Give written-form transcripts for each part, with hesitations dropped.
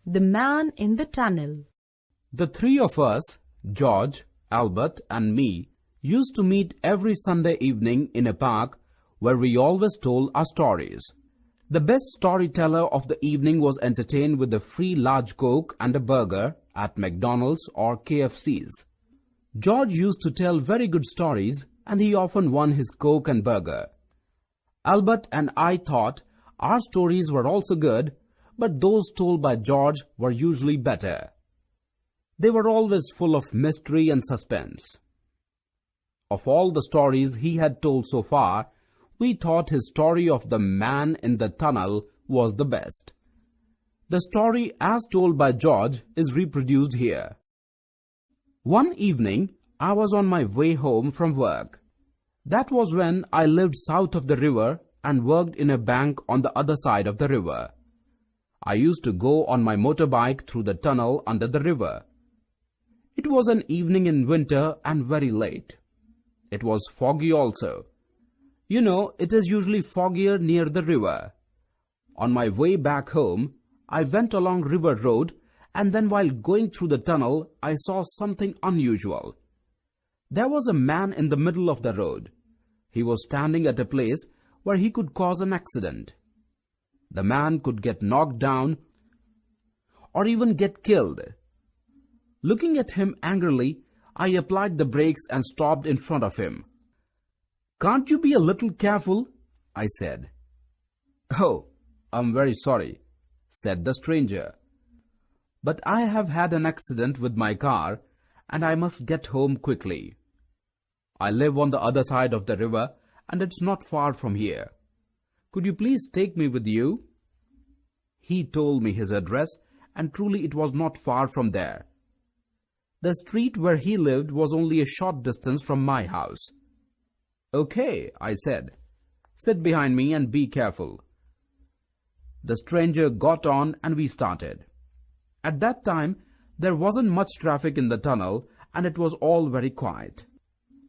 The Man in the Tunnel. The three of us, George, Albert and me, used to meet every Sunday evening in a park where we always told our stories. The best storyteller of the evening was entertained with a free large Coke and a burger at McDonald's or KFC's. George used to tell very good stories and he often won his Coke and burger. Albert and I thought our stories were also good, but those told by George were usually better. They were always full of mystery and suspense. Of all the stories he had told so far, we thought his story of the man in the tunnel was the best. The story as told by George is reproduced here. One evening, I was on my way home from work. That was when I lived south of the river and worked in a bank on the other side of the river. I used to go on my motorbike through the tunnel under the river. It was an evening in winter and very late. It was foggy also. You know, it is usually foggier near the river. On my way back home, I went along River Road and then while going through the tunnel, I saw something unusual. There was a man in the middle of the road. He was standing at a place where he could cause an accident. The man could get knocked down or even get killed. Looking at him angrily, I applied the brakes and stopped in front of him. "Can't you be a little careful?" I said. "Oh, I'm very sorry," said the stranger. "But I have had an accident with my car and I must get home quickly. I live on the other side of the river and it's not far from here. Could you please take me with you?" He told me his address and truly it was not far from there. The street where he lived was only a short distance from my house. "Okay," I said. "Sit behind me and be careful." The stranger got on and we started. At that time, there wasn't much traffic in the tunnel and it was all very quiet.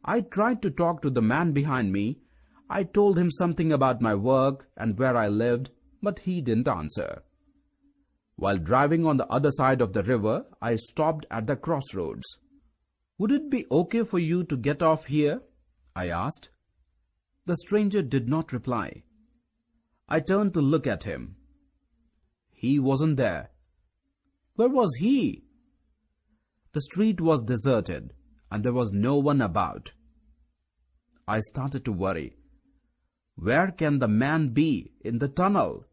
I tried to talk to the man behind me. I told him something about my work and where I lived, but he didn't answer. While driving on the other side of the river, I stopped at the crossroads. "Would it be okay for you to get off here?" I asked. The stranger did not reply. I turned to look at him. He wasn't there. Where was he? The street was deserted and there was no one about. I started to worry. Where can the man be in the tunnel?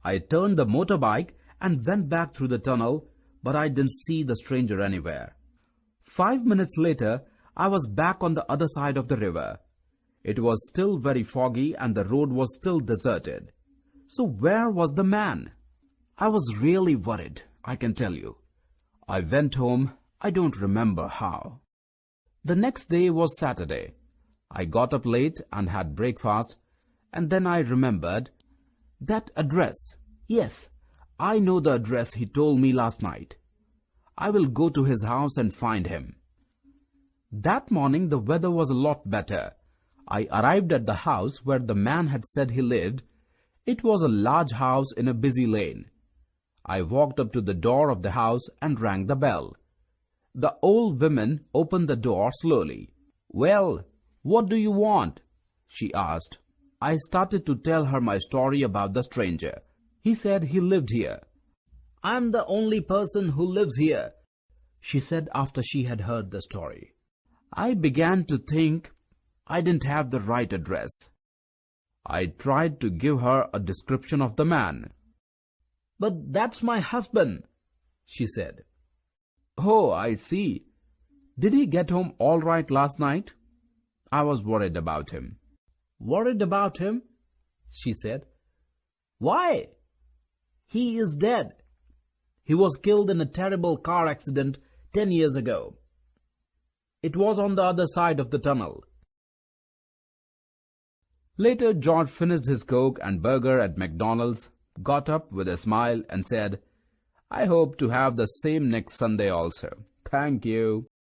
I turned the motorbike and went back through the tunnel, but I didn't see the stranger anywhere. 5 minutes later, I was back on the other side of the river. It was still very foggy and the road was still deserted. So where was the man? I was really worried, I can tell you. I went home, I don't remember how. The next day was Saturday. I got up late and had breakfast, and then I remembered that address. Yes, I know the address he told me last night. I will go to his house and find him. That morning the weather was a lot better. I arrived at the house where the man had said he lived. It was a large house in a busy lane. I walked up to the door of the house and rang the bell. The old woman opened the door slowly. "Well, what do you want?" she asked. I started to tell her my story about the stranger. He said he lived here. "I'm the only person who lives here," she said after she had heard the story. I began to think I didn't have the right address. I tried to give her a description of the man. "But that's my husband," she said. "Oh, I see. Did he get home all right last night?" I was worried about him. "Worried about him?" she said. "Why? He is dead. He was killed in a terrible car accident 10 years ago. It was on the other side of the tunnel." Later, George finished his Coke and burger at McDonald's, got up with a smile and said, "I hope to have the same next Sunday also. Thank you."